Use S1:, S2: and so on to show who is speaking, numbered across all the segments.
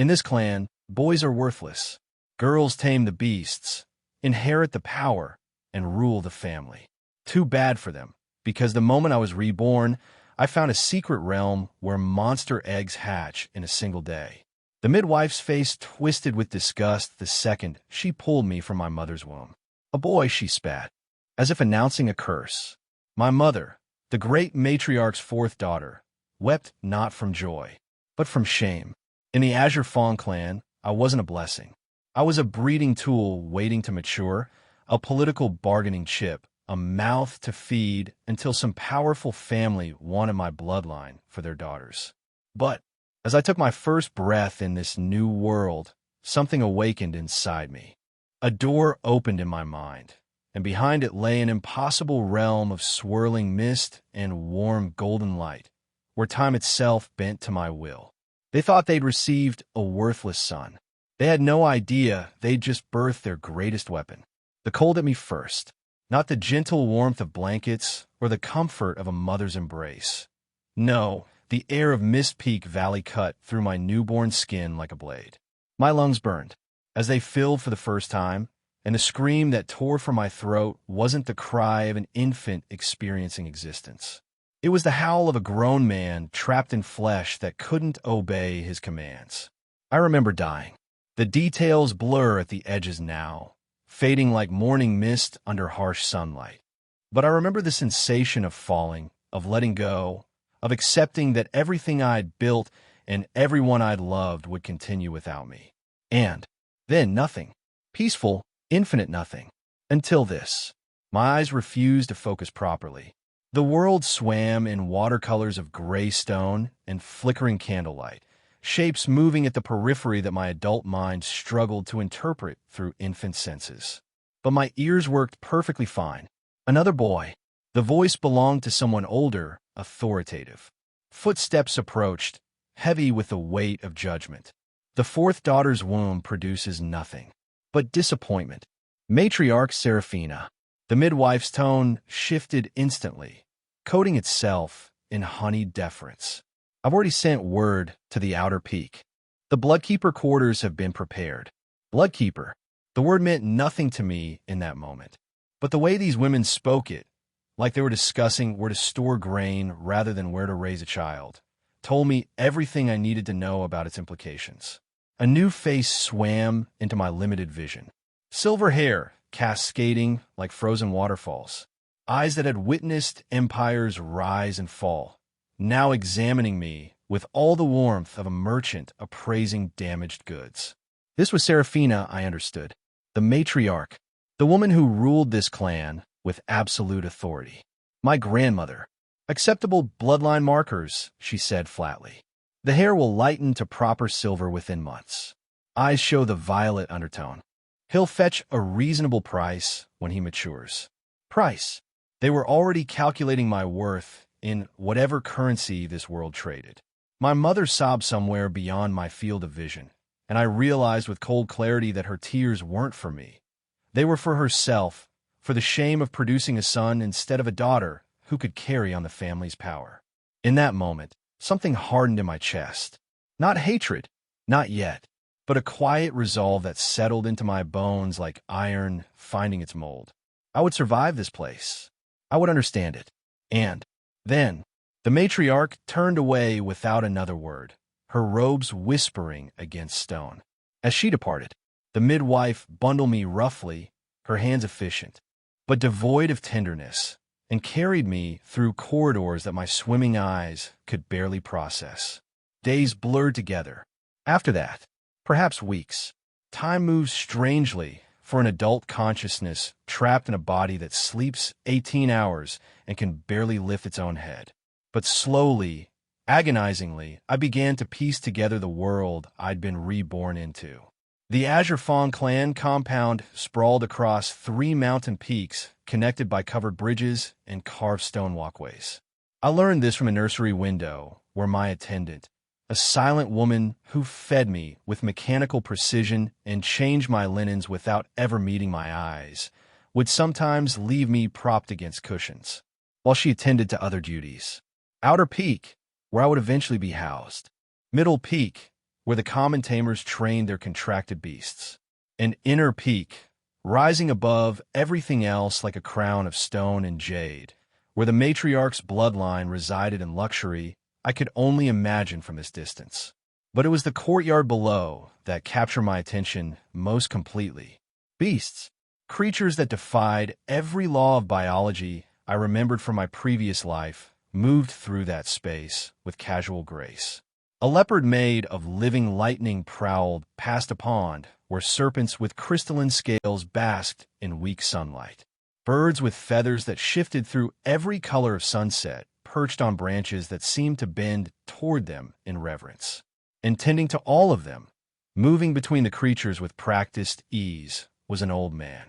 S1: In this clan, boys are worthless. Girls tame the beasts, inherit the power, and rule the family. Too bad for them, because the moment I was reborn, I found a secret realm where monster eggs hatch in a single day. The midwife's face twisted with disgust the second she pulled me from my mother's womb. A boy, she spat, as if announcing a curse. My mother, the great matriarch's fourth daughter, wept not from joy, but from shame. In the Azure Fong clan, I wasn't a blessing. I was a breeding tool waiting to mature, a political bargaining chip, a mouth to feed until some powerful family wanted my bloodline for their daughters. But as I took my first breath in this new world, something awakened inside me. A door opened in my mind, and behind it lay an impossible realm of swirling mist and warm golden light, where time itself bent to my will. They thought they'd received a worthless son. They had no idea they'd just birthed their greatest weapon. The cold at me first, not the gentle warmth of blankets or the comfort of a mother's embrace. No, the air of Mist Peak Valley cut through my newborn skin like a blade. My lungs burned as they filled for the first time, and the scream that tore from my throat wasn't the cry of an infant experiencing existence. It was the howl of a grown man trapped in flesh that couldn't obey his commands. I remember dying. The details blur at the edges now, fading like morning mist under harsh sunlight. But I remember the sensation of falling, of letting go, of accepting that everything I'd built and everyone I'd loved would continue without me. And then nothing. Peaceful, infinite nothing. Until this. My eyes refused to focus properly. The world swam in watercolors of gray stone and flickering candlelight, shapes moving at the periphery that my adult mind struggled to interpret through infant senses. But my ears worked perfectly fine. Another boy. The voice belonged to someone older, authoritative. Footsteps approached, heavy with the weight of judgment. The fourth daughter's womb produces nothing but disappointment. Matriarch Seraphina. The midwife's tone shifted instantly, coating itself in honeyed deference. I've already sent word to the outer peak. The Bloodkeeper quarters have been prepared. Bloodkeeper. The word meant nothing to me in that moment. But the way these women spoke it, like they were discussing where to store grain rather than where to raise a child, told me everything I needed to know about its implications. A new face swam into my limited vision. Silver hair, cascading like frozen waterfalls. Eyes that had witnessed empires rise and fall, now examining me with all the warmth of a merchant appraising damaged goods. This was Seraphina, I understood. The matriarch, the woman who ruled this clan with absolute authority. My grandmother. Acceptable bloodline markers, she said flatly. The hair will lighten to proper silver within months. Eyes show the violet undertone. He'll fetch a reasonable price when he matures. Price. They were already calculating my worth in whatever currency this world traded. My mother sobbed somewhere beyond my field of vision, and I realized with cold clarity that her tears weren't for me. They were for herself, for the shame of producing a son instead of a daughter who could carry on the family's power. In that moment, something hardened in my chest. Not hatred, not yet, but a quiet resolve that settled into my bones like iron finding its mold. I would survive this place. I would understand it. And then, the matriarch turned away without another word, her robes whispering against stone. As she departed, the midwife bundled me roughly, her hands efficient, but devoid of tenderness, and carried me through corridors that my swimming eyes could barely process. Days blurred together. After that, perhaps weeks. Time moves strangely for an adult consciousness trapped in a body that sleeps 18 hours and can barely lift its own head. But slowly, agonizingly, I began to piece together the world I'd been reborn into. The Azure Fong clan compound sprawled across 3 mountain peaks connected by covered bridges and carved stone walkways. I learned this from a nursery window where my attendant, a silent woman who fed me with mechanical precision and changed my linens without ever meeting my eyes, would sometimes leave me propped against cushions, while she attended to other duties. Outer Peak, where I would eventually be housed. Middle Peak, where the common tamers trained their contracted beasts. An inner peak, rising above everything else like a crown of stone and jade, where the matriarch's bloodline resided in luxury, I could only imagine from this distance. But it was the courtyard below that captured my attention most completely. Beasts, creatures that defied every law of biology I remembered from my previous life, moved through that space with casual grace. A leopard made of living lightning prowled past a pond where serpents with crystalline scales basked in weak sunlight. Birds with feathers that shifted through every color of sunset perched on branches that seemed to bend toward them in reverence. And tending to all of them, moving between the creatures with practiced ease, was an old man.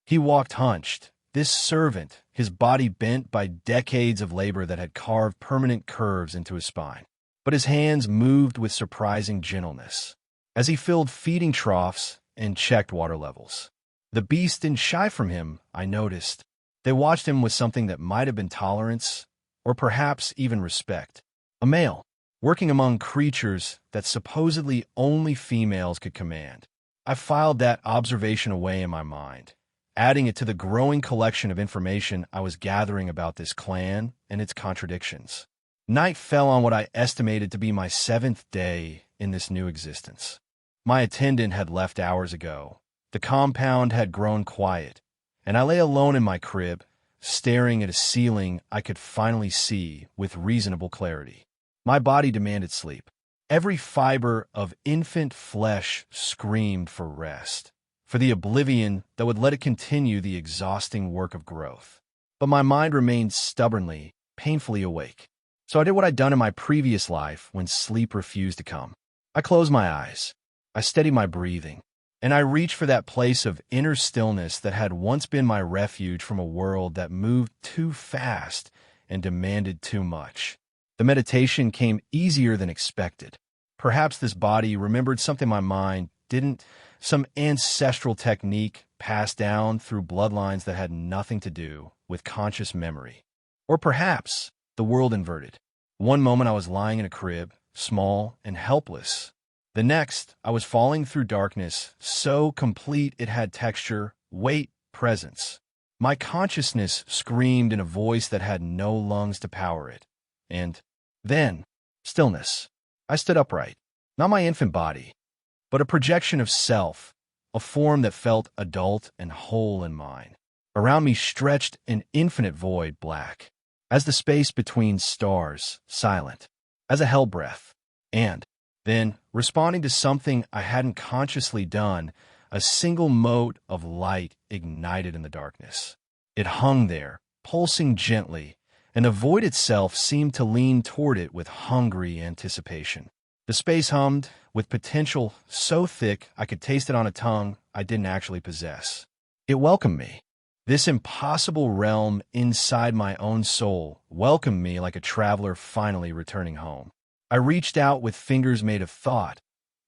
S1: He walked hunched, this servant, his body bent by decades of labor that had carved permanent curves into his spine. But his hands moved with surprising gentleness as he filled feeding troughs and checked water levels. The beasts didn't shy from him, I noticed. They watched him with something that might have been tolerance, or perhaps even respect. A male, working among creatures that supposedly only females could command. I filed that observation away in my mind, adding it to the growing collection of information I was gathering about this clan and its contradictions. Night fell on what I estimated to be my 7th day in this new existence. My attendant had left hours ago. The compound had grown quiet, and I lay alone in my crib, staring at a ceiling I could finally see with reasonable clarity. My body demanded sleep. Every fiber of infant flesh screamed for rest, for the oblivion that would let it continue the exhausting work of growth. But my mind remained stubbornly, painfully awake. So I did what I'd done in my previous life when sleep refused to come. I closed my eyes, I steadied my breathing, and I reached for that place of inner stillness that had once been my refuge from a world that moved too fast and demanded too much. The meditation came easier than expected. Perhaps this body remembered something my mind didn't, some ancestral technique passed down through bloodlines that had nothing to do with conscious memory. Or perhaps the world inverted. One moment I was lying in a crib, small and helpless. The next, I was falling through darkness, so complete it had texture, weight, presence. My consciousness screamed in a voice that had no lungs to power it. And then, stillness. I stood upright, not my infant body, but a projection of self, a form that felt adult and whole in mine. Around me stretched an infinite void, black, as the space between stars, silent, as a hell breath. And then, responding to something I hadn't consciously done, a single mote of light ignited in the darkness. It hung there, pulsing gently, and the void itself seemed to lean toward it with hungry anticipation. The space hummed, with potential so thick I could taste it on a tongue I didn't actually possess. It welcomed me. This impossible realm inside my own soul welcomed me like a traveler finally returning home. I reached out with fingers made of thought,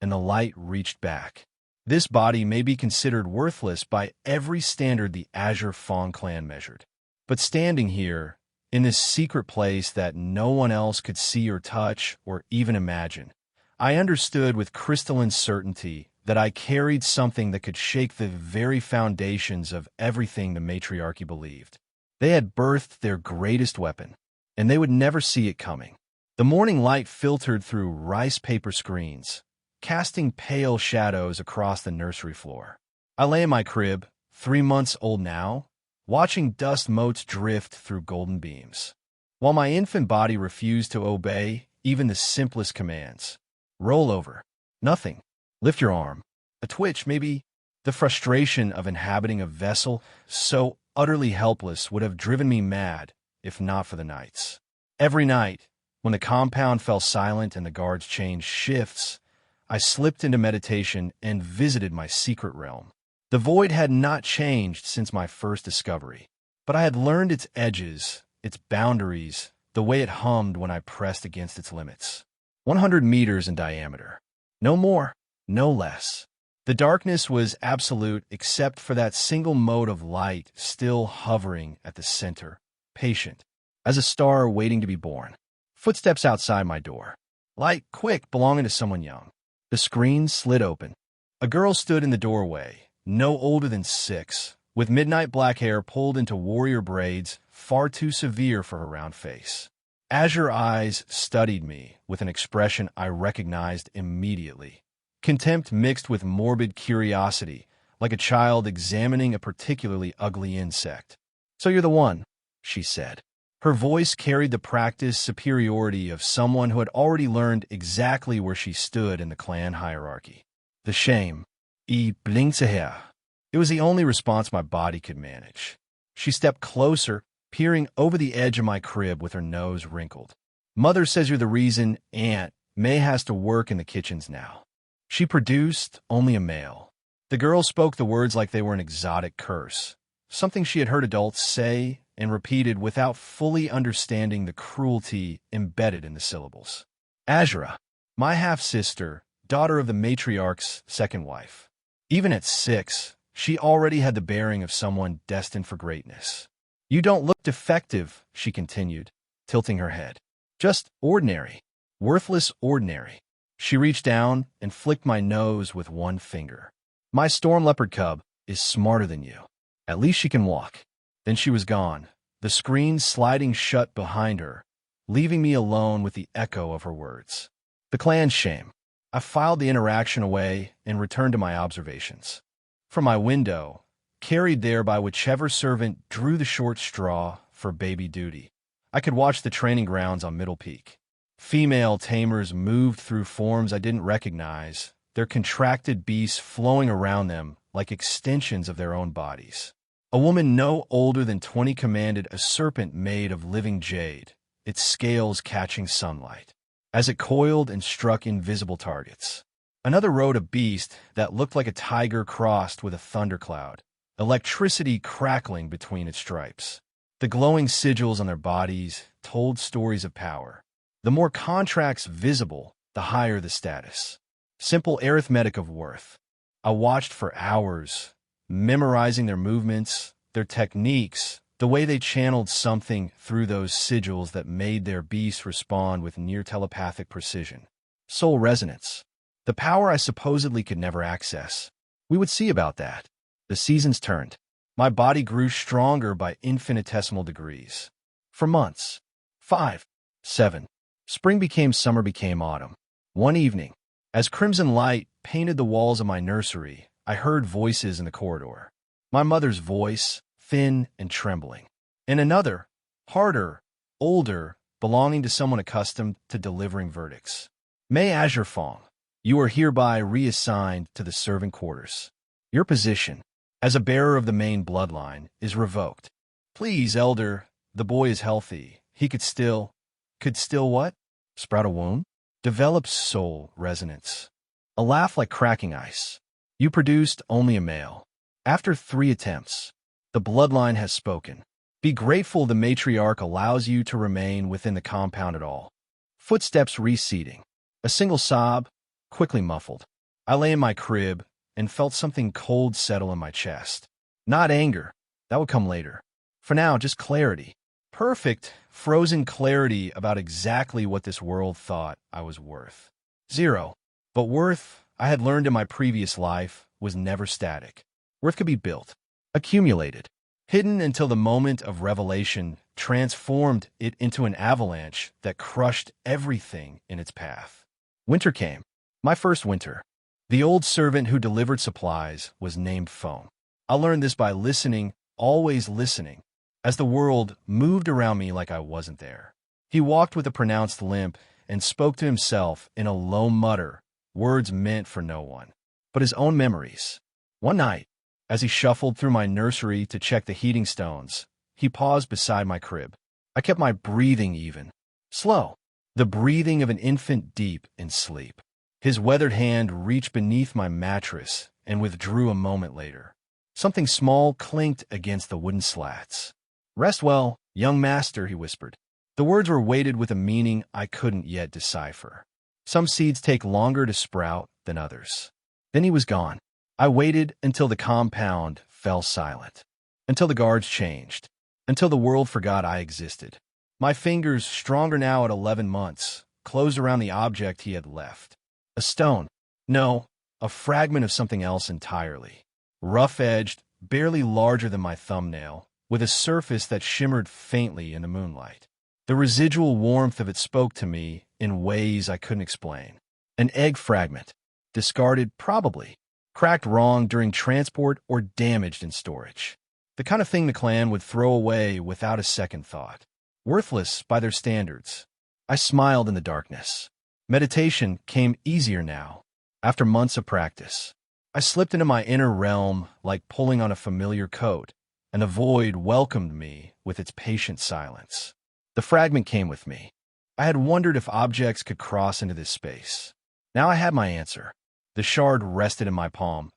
S1: and the light reached back. This body may be considered worthless by every standard the Azure Fong clan measured. But standing here, in this secret place that no one else could see or touch or even imagine, I understood with crystalline certainty that I carried something that could shake the very foundations of everything the matriarchy believed. They had birthed their greatest weapon, and they would never see it coming. The morning light filtered through rice paper screens, casting pale shadows across the nursery floor. I lay in my crib, 3 months old now, watching dust motes drift through golden beams, while my infant body refused to obey even the simplest commands. Roll over. Nothing. Lift your arm. A twitch, maybe. The frustration of inhabiting a vessel so utterly helpless would have driven me mad, if not for the nights. Every night, when the compound fell silent and the guards changed shifts, I slipped into meditation and visited my secret realm. The void had not changed since my first discovery, but I had learned its edges, its boundaries, the way it hummed when I pressed against its limits. 100 meters in diameter. No more, no less. The darkness was absolute except for that single mode of light still hovering at the center, patient, as a star waiting to be born. Footsteps outside my door. Light, quick, belonging to someone young. The screen slid open. A girl stood in the doorway, no older than 6, with midnight black hair pulled into warrior braids far too severe for her round face. Azure eyes studied me with an expression I recognized immediately. Contempt mixed with morbid curiosity, like a child examining a particularly ugly insect. "So you're the one," she said. Her voice carried the practiced superiority of someone who had already learned exactly where she stood in the clan hierarchy. The shame. Blinkte her. It was the only response my body could manage. She stepped closer, peering over the edge of my crib with her nose wrinkled. "Mother says you're the reason Aunt May has to work in the kitchens now." She produced only a male. The girl spoke the words like they were an exotic curse, something she had heard adults say and repeated without fully understanding the cruelty embedded in the syllables. Azura, my half-sister, daughter of the matriarch's second wife. Even at 6, she already had the bearing of someone destined for greatness. "You don't look defective," she continued, tilting her head. "Just ordinary. Worthless ordinary." She reached down and flicked my nose with one finger. "My storm leopard cub is smarter than you. At least she can walk." Then she was gone, the screen sliding shut behind her, leaving me alone with the echo of her words. The clan's shame. I filed the interaction away and returned to my observations. From my window, carried there by whichever servant drew the short straw for baby duty, I could watch the training grounds on Middle Peak. Female tamers moved through forms I didn't recognize, their contracted beasts flowing around them like extensions of their own bodies. A woman no older than 20 commanded a serpent made of living jade, its scales catching sunlight, as it coiled and struck invisible targets. Another rode a beast that looked like a tiger crossed with a thundercloud, electricity crackling between its stripes. The glowing sigils on their bodies told stories of power. The more contracts visible, the higher the status. Simple arithmetic of worth. I watched for hours, memorizing their movements, their techniques, the way they channeled something through those sigils that made their beasts respond with near telepathic precision. Soul resonance. The power I supposedly could never access. We would see about that. The seasons turned. My body grew stronger by infinitesimal degrees. For months. 5, 7. Spring became summer became autumn. One evening, as crimson light painted the walls of my nursery, I heard voices in the corridor. My mother's voice, thin and trembling. And another, harder, older, belonging to someone accustomed to delivering verdicts. "May Azure Fong, you are hereby reassigned to the servant quarters. Your position, as a bearer of the main bloodline, is revoked. Please, elder, the boy is healthy. He could still what? Sprout a womb? Develop soul resonance. A laugh like cracking ice. You produced only a male. After 3 attempts, the bloodline has spoken. Be grateful the matriarch allows you to remain within the compound at all." Footsteps receding. A single sob, quickly muffled. I lay in my crib and felt something cold settle in my chest. Not anger. That would come later. For now, just clarity. Perfect, frozen clarity about exactly what this world thought I was worth. 0. But worth, I had learned in my previous life, was never static. Worth could be built, accumulated, hidden until the moment of revelation transformed it into an avalanche that crushed everything in its path. Winter came. My first winter. The old servant who delivered supplies was named Fong. I learned this by listening, always listening, as the world moved around me like I wasn't there. He walked with a pronounced limp and spoke to himself in a low mutter, words meant for no one but his own memories. One night, as he shuffled through my nursery to check the heating stones, he paused beside my crib. I kept my breathing even, slow, the breathing of an infant deep in sleep. His weathered hand reached beneath my mattress and withdrew a moment later. Something small clinked against the wooden slats. "Rest well, young master," he whispered. The words were weighted with a meaning I couldn't yet decipher. Some seeds take longer to sprout than others. Then he was gone. I waited until the compound fell silent, until the guards changed, until the world forgot I existed. My fingers, stronger now at 11 months, closed around the object he had left. A stone, No, a fragment of something else entirely. Rough-edged, barely larger than my thumbnail, with a surface that shimmered faintly in the moonlight. The residual warmth of it spoke to me in ways I couldn't explain. An egg fragment. Discarded, probably. Cracked wrong during transport or damaged in storage. The kind of thing the clan would throw away without a second thought. Worthless by their standards. I smiled in the darkness. Meditation came easier now, after months of practice. I slipped into my inner realm like pulling on a familiar coat, and the void welcomed me with its patient silence. The fragment came with me. I had wondered if objects could cross into this space. Now I had my answer. The shard rested in my palm,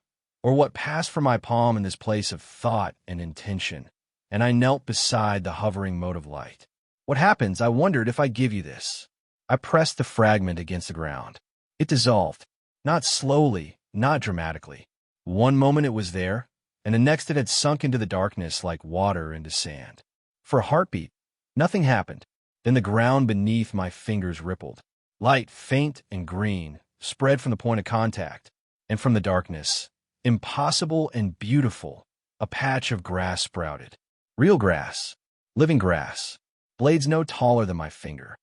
S1: or what passed from my palm in this place of thought and intention, and I knelt beside the hovering mote of light. What happens, I wondered, if I give you this? I pressed the fragment against the ground. It dissolved. Not slowly, not dramatically. One moment it was there, and the next it had sunk into the darkness like water into sand. For a heartbeat, nothing happened. Then the ground beneath my fingers rippled. Light, faint and green, spread from the point of contact, and from the darkness, impossible and beautiful, a patch of grass sprouted. Real grass, living grass, blades no taller than my finger,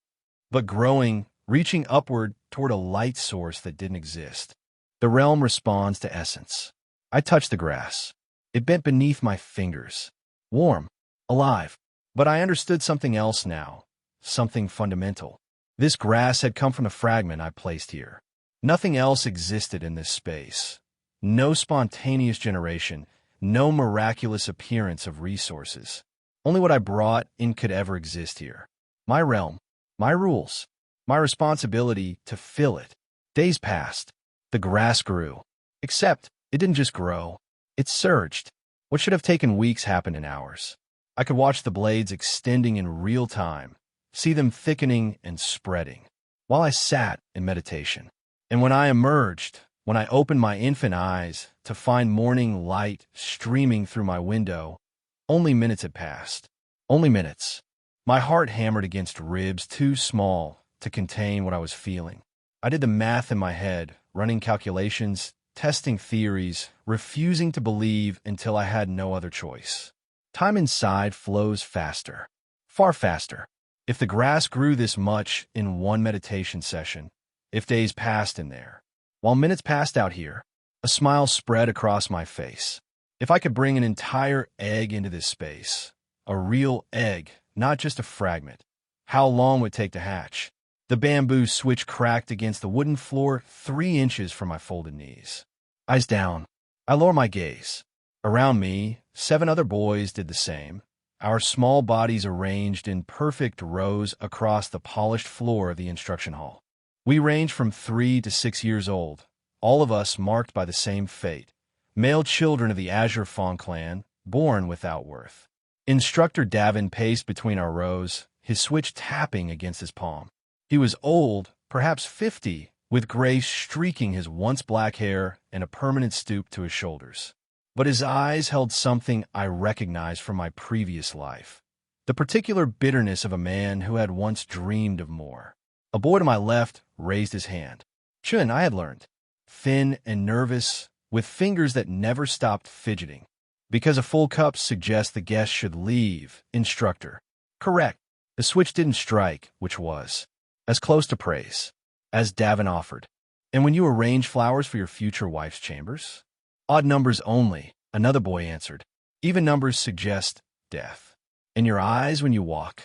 S1: but growing, reaching upward toward a light source that didn't exist. The realm responds to essence. I touched the grass. It bent beneath my fingers. Warm, alive. But I understood something else now, something fundamental. This grass had come from the fragment I placed here. Nothing else existed in this space. No spontaneous generation, no miraculous appearance of resources. Only what I brought in could ever exist here. My realm, my rules, my responsibility to fill it. Days passed. The grass grew. Except, it didn't just grow. It surged. What should have taken weeks happened in hours. I could watch the blades extending in real time, see them thickening and spreading, while I sat in meditation. And when I emerged, when I opened my infant eyes to find morning light streaming through my window, only minutes had passed. Only minutes. My heart hammered against ribs too small to contain what I was feeling. I did the math in my head, running calculations, testing theories, refusing to believe until I had no other choice. Time inside flows faster, far faster. If the grass grew this much in one meditation session, if days passed in there, while minutes passed out here, a smile spread across my face. If I could bring an entire egg into this space, a real egg, not just a fragment, how long would it take to hatch? The bamboo switch cracked against the wooden floor 3 inches from my folded knees. Eyes down, I lower my gaze. Around me, 7 other boys did the same, our small bodies arranged in perfect rows across the polished floor of the instruction hall. We range from 3 to 6 years old, all of us marked by the same fate, male children of the Azure Fong clan, born without worth. Instructor Davin paced between our rows, his switch tapping against his palm. He was old, perhaps 50, with gray streaking his once black hair and a permanent stoop to his shoulders. But his eyes held something I recognized from my previous life, the particular bitterness of a man who had once dreamed of more. A boy to my left raised his hand. Chun, I had learned. Thin and nervous, with fingers that never stopped fidgeting. Because a full cup suggests the guest should leave, instructor. Correct. The switch didn't strike, which was as close to praise as Davin offered. And when you arrange flowers for your future wife's chambers? Odd numbers only, another boy answered. Even numbers suggest death. In your eyes when you walk.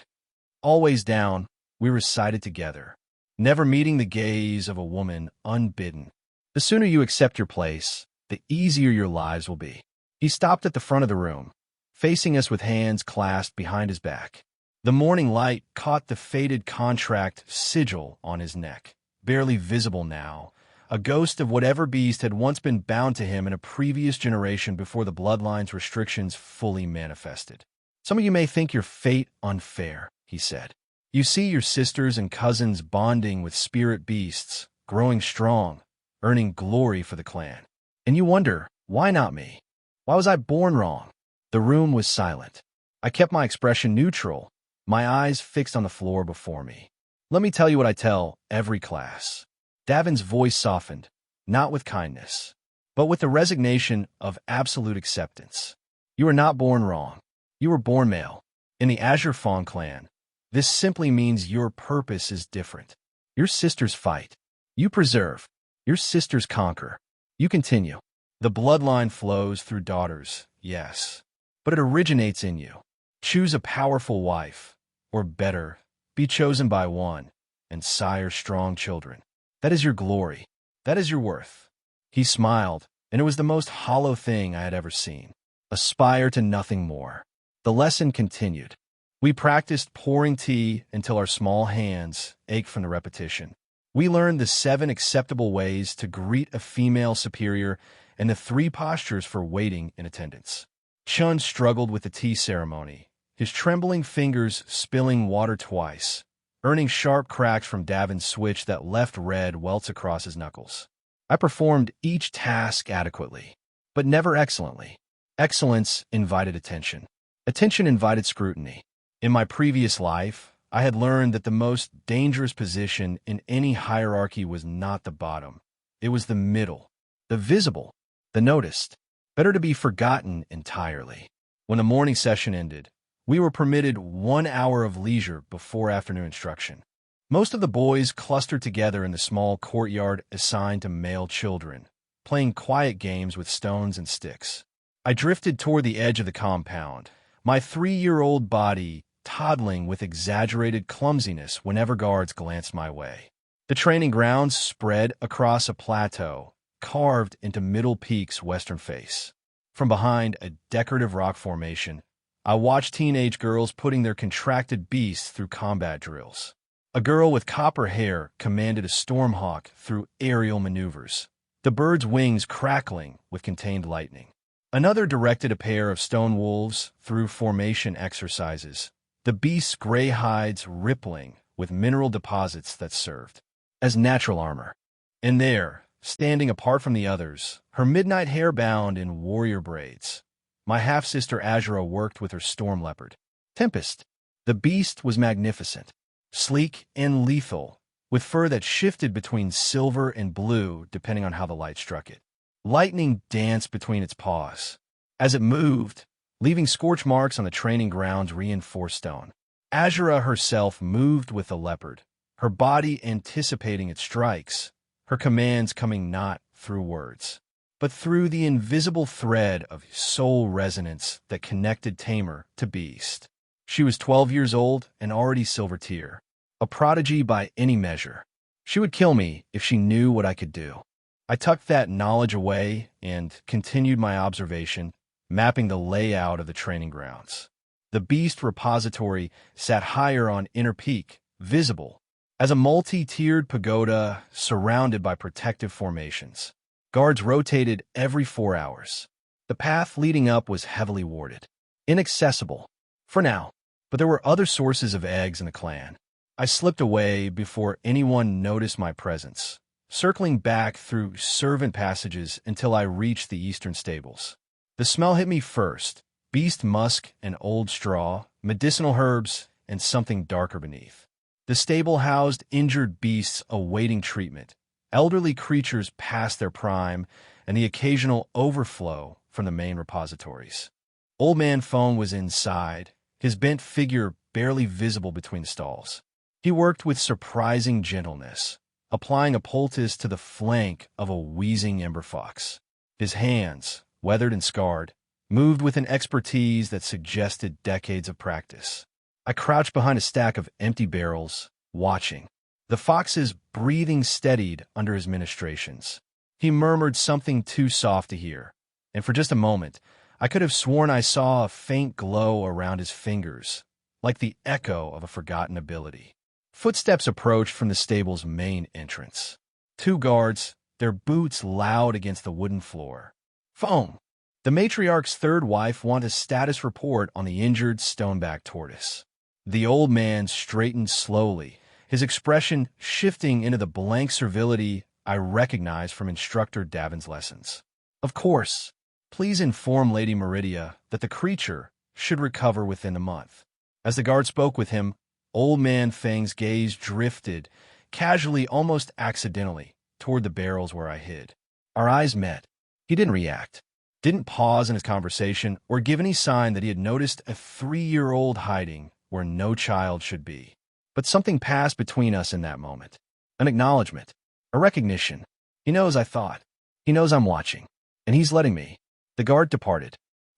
S1: Always down, we recited together, never meeting the gaze of a woman unbidden. The sooner you accept your place, the easier your lives will be. He stopped at the front of the room, facing us with hands clasped behind his back. The morning light caught the faded contract sigil on his neck, barely visible now, a ghost of whatever beast had once been bound to him in a previous generation before the bloodline's restrictions fully manifested. Some of you may think your fate unfair, he said. You see your sisters and cousins bonding with spirit beasts, growing strong, earning glory for the clan. And you wonder, why not me? Why was I born wrong? The room was silent. I kept my expression neutral, my eyes fixed on the floor before me. Let me tell you what I tell every class. Davin's voice softened. not with kindness, but with the resignation of absolute acceptance. You were not born wrong. You were born male. In the Azure Fong clan, this simply means your purpose is different. Your sisters fight. You preserve. Your sisters conquer. You continue. The bloodline flows through daughters, yes, but it originates in you. Choose a powerful wife, or better, be chosen by one, and sire strong children. That is your glory. That is your worth. He smiled, and it was the most hollow thing I had ever seen. Aspire to nothing more. The lesson continued. We practiced pouring tea until our small hands ached from the repetition. We learned the 7 acceptable ways to greet a female superior and the 3 postures for waiting in attendance. Chun struggled with the tea ceremony, his trembling fingers spilling water twice, earning sharp cracks from Davin's switch that left red welts across his knuckles. I performed each task adequately, but never excellently. Excellence invited attention. Attention invited scrutiny. In my previous life, I had learned that the most dangerous position in any hierarchy was not the bottom. It was the middle, the visible, the noticed. Better to be forgotten entirely. When the morning session ended, we were permitted 1 hour of leisure before afternoon instruction. Most of the boys clustered together in the small courtyard assigned to male children, playing quiet games with stones and sticks. I drifted toward the edge of the compound, my 3-year-old body toddling with exaggerated clumsiness whenever guards glanced my way. The training grounds spread across a plateau, carved into Middle Peak's western face. From behind a decorative rock formation, I watched teenage girls putting their contracted beasts through combat drills. A girl with copper hair commanded a stormhawk through aerial maneuvers, the bird's wings crackling with contained lightning. Another directed a pair of stone wolves through formation exercises, the beast's gray hides rippling with mineral deposits that served as natural armor. And there, standing apart from the others, her midnight hair bound in warrior braids, my half-sister Azura worked with her storm leopard, Tempest. The beast was magnificent, sleek and lethal, with fur that shifted between silver and blue depending on how the light struck it. Lightning danced between its paws. As it moved, leaving scorch marks on the training ground's reinforced stone, Azura herself moved with the leopard, her body anticipating its strikes, her commands coming not through words, but through the invisible thread of soul resonance that connected TAMER to Beast. She was 12 years old and already silver tier, a prodigy by any measure. She would kill me if she knew what I could do. I tucked that knowledge away and continued my observation, mapping the layout of the training grounds. The Beast repository sat higher on Inner Peak, visible as a multi-tiered pagoda surrounded by protective formations. Guards rotated every 4 hours. The path leading up was heavily warded. Inaccessible, for now, but there were other sources of eggs in the clan. I slipped away before anyone noticed my presence, circling back through servant passages until I reached the eastern stables. The smell hit me first, beast musk and old straw, medicinal herbs, and something darker beneath. The stable housed injured beasts awaiting treatment, elderly creatures past their prime, and the occasional overflow from the main repositories. Old Man Fong was inside, his bent figure barely visible between the stalls. He worked with surprising gentleness, applying a poultice to the flank of a wheezing ember fox. His hands, weathered and scarred, moved with an expertise that suggested decades of practice. I crouched behind a stack of empty barrels, watching. The fox's breathing steadied under his ministrations. He murmured something too soft to hear, and for just a moment, I could have sworn I saw a faint glow around his fingers, like the echo of a forgotten ability. Footsteps approached from the stable's main entrance. 2 guards, their boots loud against the wooden floor. Fong, the matriarch's 3rd wife, wanted a status report on the injured stoneback tortoise. The old man straightened slowly, his expression shifting into the blank servility I recognized from instructor Davin's lessons. Of course, please inform Lady Meridia that the creature should recover within a month. As the guard spoke with him, Old Man Feng's gaze drifted, casually, almost accidentally, toward the barrels where I hid. Our eyes met. He didn't react, didn't pause in his conversation, or give any sign that he had noticed a 3-year-old hiding where no child should be. But something passed between us in that moment. An acknowledgement, a recognition. He knows I thought. He knows I'm watching. And he's letting me. The guard departed.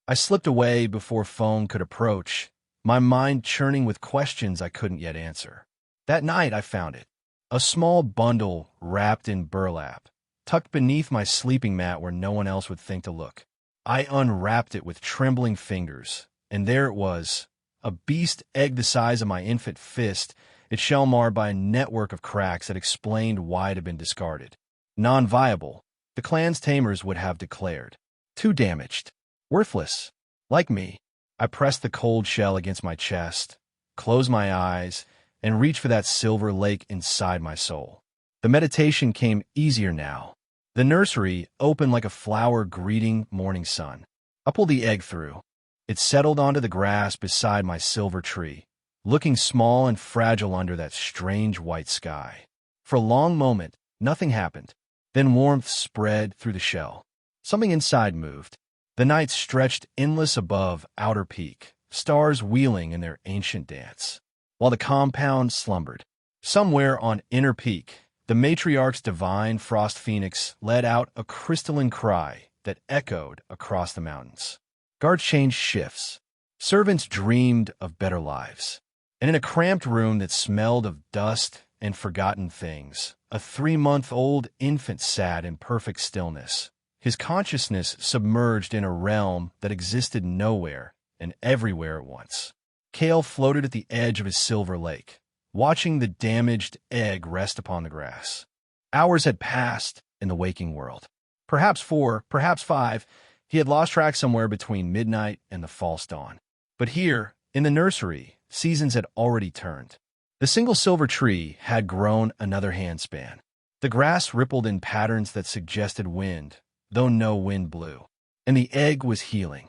S1: I slipped away before Fong could approach, my mind churning with questions I couldn't yet answer. That night I found it. A small bundle wrapped in burlap, tucked beneath my sleeping mat where no one else would think to look. I unwrapped it with trembling fingers, and there it was, a beast egg the size of my infant fist, its shell marred by a network of cracks that explained why it had been discarded. Non-viable, the clan's tamers would have declared. Too damaged. Worthless. Like me. I pressed the cold shell against my chest, closed my eyes, and reached for that silver lake inside my soul. The meditation came easier now. The nursery opened like a flower greeting morning sun. I pulled the egg through. It settled onto the grass beside my silver tree, looking small and fragile under that strange white sky. For a long moment, nothing happened. Then warmth spread through the shell. Something inside moved. The night stretched endless above outer peak, stars wheeling in their ancient dance, while the compound slumbered. Somewhere on inner peak, the matriarch's divine frost phoenix let out a crystalline cry that echoed across the mountains. Guards changed shifts. Servants dreamed of better lives. And in a cramped room that smelled of dust and forgotten things, a 3-month-old infant sat in perfect stillness, his consciousness submerged in a realm that existed nowhere and everywhere at once. Kale floated at the edge of his silver lake, watching the damaged egg rest upon the grass. Hours had passed in the waking world. Perhaps 4, perhaps 5. He had lost track somewhere between midnight and the false dawn. But here, in the nursery, seasons had already turned. The single silver tree had grown another handspan. The grass rippled in patterns that suggested wind, though no wind blew. And the egg was healing.